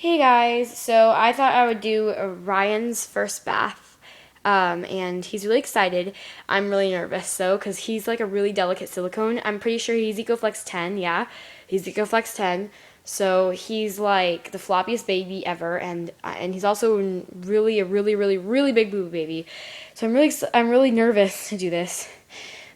Hey guys, so I thought I would do Ryan's first bath, and he's really excited. I'm really nervous though, because he's like a really delicate silicone. I'm pretty sure he's EcoFlex 10, yeah, he's EcoFlex 10. So he's like the floppiest baby ever, and he's also really a really big boo baby. So I'm really nervous to do this,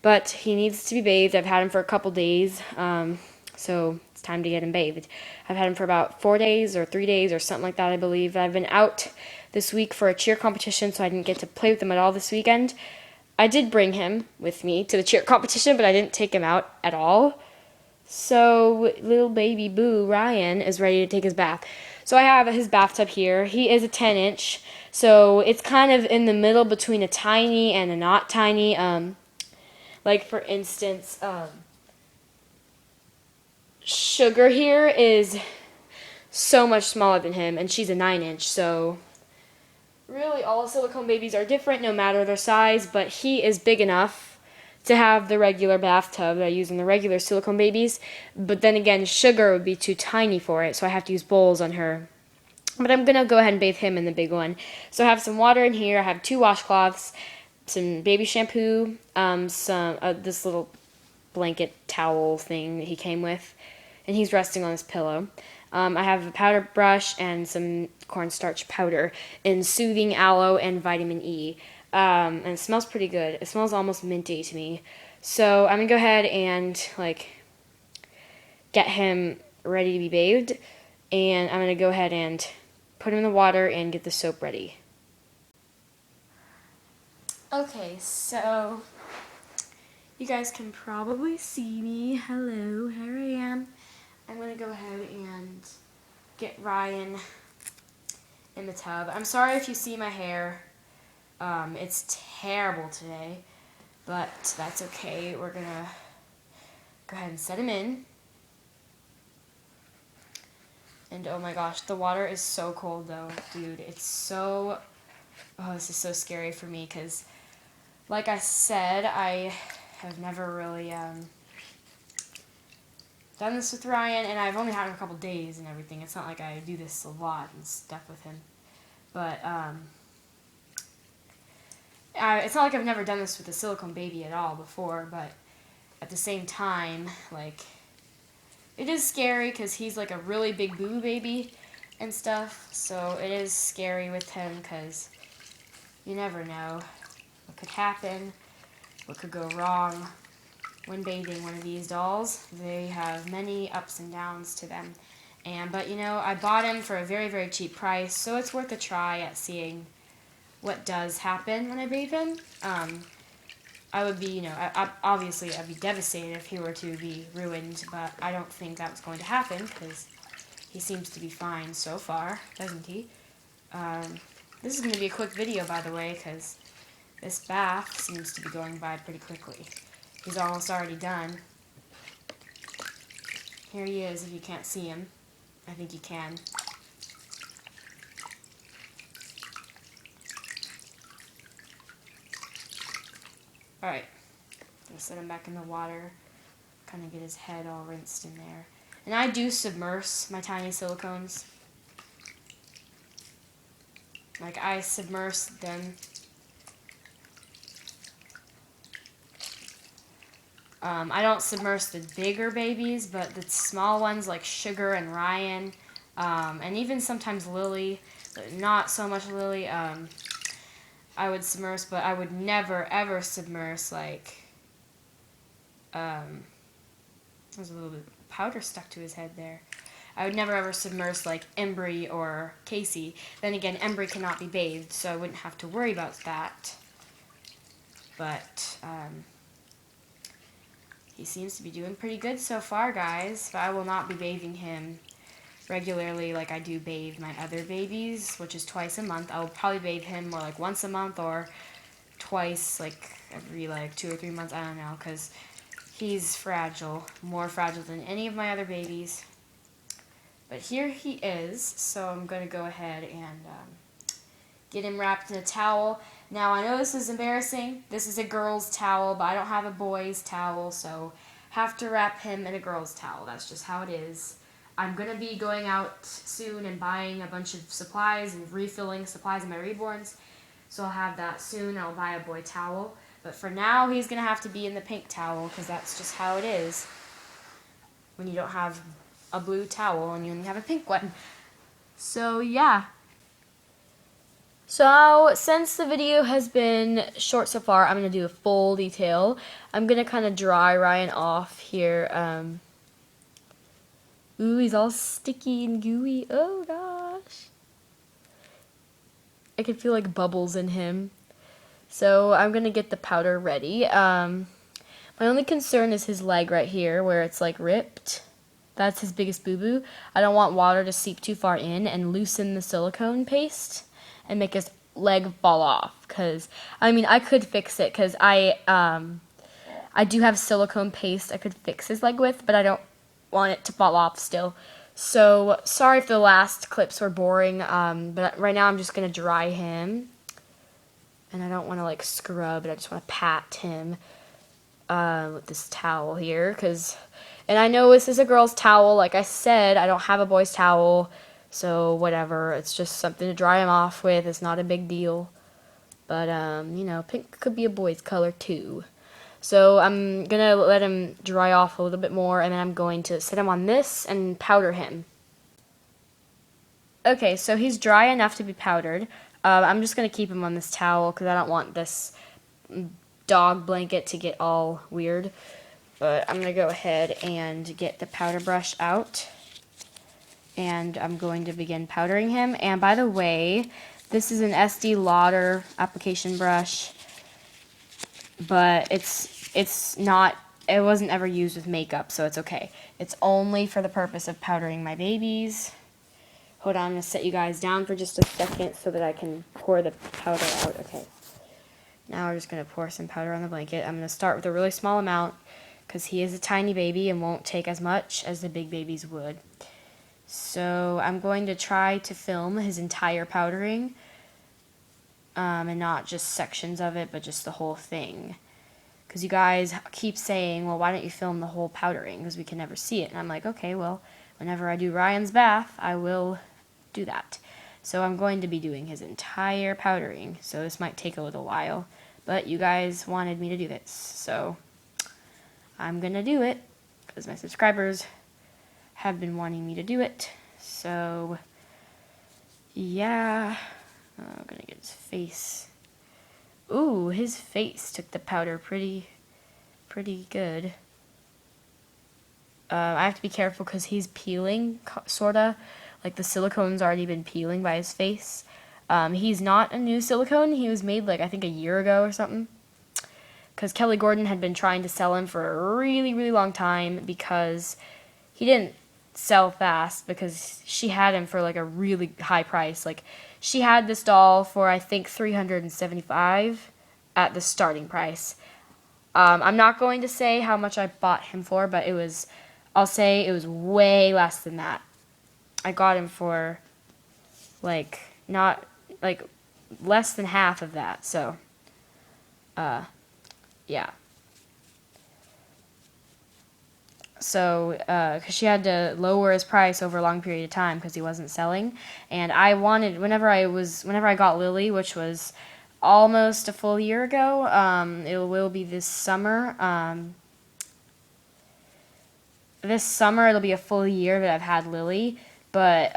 but he needs to be bathed. I've had him for a couple days, so it's time to get him bathed. I've had him for about 4 days or 3 days or something like that, I believe. I've been out this week for a cheer competition, so I didn't get to play with him at all this weekend. I did bring him with me to the cheer competition, but I didn't take him out at all. So little baby boo Ryan is ready to take his bath. So I have his bathtub here. He is a 10-inch, so it's kind of in the middle between a tiny and a not tiny. Like for instance, Sugar here is so much smaller than him, and she's a 9-inch, so really all silicone babies are different no matter their size, but he is big enough to have the regular bathtub that I use in the regular silicone babies, but then again, Sugar would be too tiny for it, so I have to use bowls on her. But I'm going to go ahead and bathe him in the big one. So I have some water in here, I have 2 washcloths, some baby shampoo, this little blanket towel thing that he came with, and he's resting on his pillow. I have a powder brush and some cornstarch powder in soothing aloe and vitamin E. And it smells pretty good. It smells almost minty to me. So I'm gonna go ahead and get him ready to be bathed, and I'm gonna go ahead and put him in the water and get the soap ready. Okay, so you guys can probably see me. Hello, here I am. I'm going to go ahead and get Ryan in the tub. I'm sorry if you see my hair. It's terrible today, but that's okay. We're going to go ahead and set him in. And oh my gosh, the water is so cold though, dude. It's so... Oh, this is so scary for me because, like I said, I have never really done this with Ryan, and I've only had him a couple days and everything. It's not like I do this a lot and stuff with him. But it's not like I've never done this with a silicone baby at all before, but at the same time, like, it is scary because he's like a really big boo baby and stuff, so it is scary with him because you never know what could happen, what could go wrong when bathing one of these dolls. They have many ups and downs to them. But you know, I bought him for a very cheap price, so it's worth a try at seeing what does happen when I bathe him. I would be, you know, obviously I'd be devastated if he were to be ruined, but I don't think that's going to happen because he seems to be fine so far, doesn't he? This is going to be a quick video, by the way, because this bath seems to be going by pretty quickly. He's almost already done. Here he is, if you can't see him. I think you can. Alright. Gonna set him back in the water. Kind of get his head all rinsed in there. And I do submerge my tiny silicones. Like, I submerge them. I don't submerge the bigger babies, but the small ones like Sugar and Ryan, and even sometimes Lily, but not so much Lily, I would submerge, but I would never ever submerge like, there's a little bit of powder stuck to his head there. I would never ever submerge like Embry or Casey. Then again, Embry cannot be bathed, so I wouldn't have to worry about that. But, he seems to be doing pretty good so far, guys. But I will not be bathing him regularly like I do bathe my other babies, which is twice a month. I'll probably bathe him more like once a month or twice, like every like 2 or 3 months. I don't know, because he's fragile, more fragile than any of my other babies. But here he is, so I'm going to go ahead and get him wrapped in a towel. Now, I know this is embarrassing. This is a girl's towel, but I don't have a boy's towel, so have to wrap him in a girl's towel. That's just how it is. I'm going to be going out soon and buying a bunch of supplies and refilling supplies in my reborns. So I'll have that soon. I'll buy a boy towel. But for now, he's going to have to be in the pink towel because that's just how it is when you don't have a blue towel and you only have a pink one. So yeah. So since the video has been short so far, I'm going to do a full detail. I'm going to kind of dry Ryan off here. Ooh, he's all sticky and gooey. Oh gosh. I can feel like bubbles in him. So I'm going to get the powder ready. My only concern is his leg right here where it's like ripped. That's his biggest boo-boo. I don't want water to seep too far in and loosen the silicone paste and make his leg fall off. Because, I mean, I could fix it because I do have silicone paste I could fix his leg with, but I don't want it to fall off still. So, sorry if the last clips were boring, but right now I'm just going to dry him. And I don't want to, like, scrub it. I just want to pat him with this towel here. And I know this is a girl's towel. Like I said, I don't have a boy's towel. So, whatever. It's just something to dry him off with. It's not a big deal. But, you know, pink could be a boy's color, too. So, I'm going to let him dry off a little bit more. And then I'm going to set him on this and powder him. Okay, so he's dry enough to be powdered. I'm just going to keep him on this towel because I don't want this dog blanket to get all weird. But I'm going to go ahead and get the powder brush out. And I'm going to begin powdering him. And by the way, this is an SD Lauder application brush. But it's not, it wasn't ever used with makeup, so it's okay. It's only for the purpose of powdering my babies. Hold on, I'm going to set you guys down for just a second so that I can pour the powder out. Okay. Now we're just going to pour some powder on the blanket. I'm going to start with a really small amount because he is a tiny baby and won't take as much as the big babies would. So I'm going to try to film his entire powdering and not just sections of it, but just the whole thing. Because you guys keep saying, well, why don't you film the whole powdering? Because we can never see it. And I'm like, okay, well, whenever I do Ryan's bath, I will do that. So I'm going to be doing his entire powdering. So this might take a little while. But you guys wanted me to do this. So I'm going to do it. Because my subscribers have been wanting me to do it. So, yeah. I'm going to get his face. Ooh, his face took the powder pretty good. I have to be careful because he's peeling, sorta. Like the silicone's already been peeling by his face. He's not a new silicone. He was made like I think a year ago or something. Because Kelly Gordon had been trying to sell him for a really, really long time because he didn't sell fast because she had him for like a really high price. Like she had this doll for I think $375 at the starting price. I'm not going to say how much I bought him for, but I'll say it was way less than that. I got him for like not like less than half of that. So yeah. So, because she had to lower his price over a long period of time because he wasn't selling, and I wanted whenever I got Lily, which was almost a full year ago. It will be this summer. This summer it'll be a full year that I've had Lily, but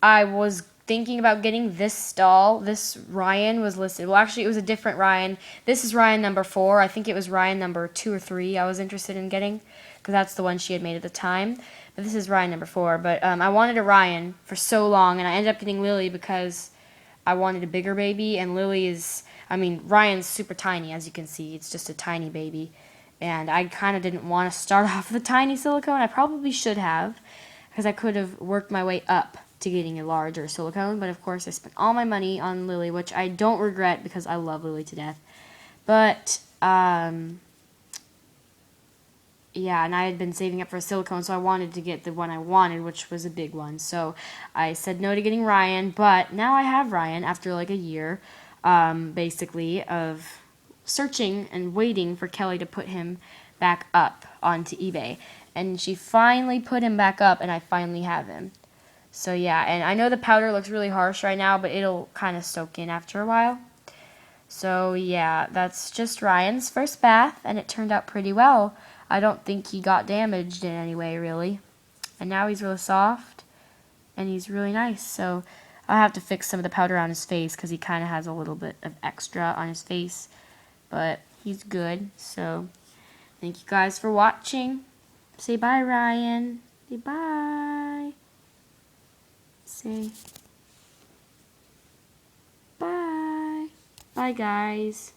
I was thinking about getting this doll. This Ryan was listed. Well, actually, it was a different Ryan. This is Ryan number 4. I think it was Ryan number 2 or 3 I was interested in getting because that's the one she had made at the time. But this is Ryan number 4. But I wanted a Ryan for so long, and I ended up getting Lily because I wanted a bigger baby. And Lily is, I mean, Ryan's super tiny, as you can see. It's just a tiny baby. And I kind of didn't want to start off with a tiny silicone. I probably should have because I could have worked my way up to getting a larger silicone, but of course I spent all my money on Lily, which I don't regret because I love Lily to death. But yeah, and I had been saving up for a silicone, so I wanted to get the one I wanted, which was a big one. So I said no to getting Ryan, but now I have Ryan after like a year, basically, of searching and waiting for Kelly to put him back up onto eBay. And she finally put him back up, and I finally have him. So yeah, and I know the powder looks really harsh right now, but it'll kind of soak in after a while. So yeah, that's just Ryan's first bath, and it turned out pretty well. I don't think he got damaged in any way, really. And now he's really soft, and he's really nice. So I'll have to fix some of the powder on his face because he kind of has a little bit of extra on his face. But he's good. So thank you guys for watching. Say bye, Ryan. Say bye. Say bye. Bye, guys.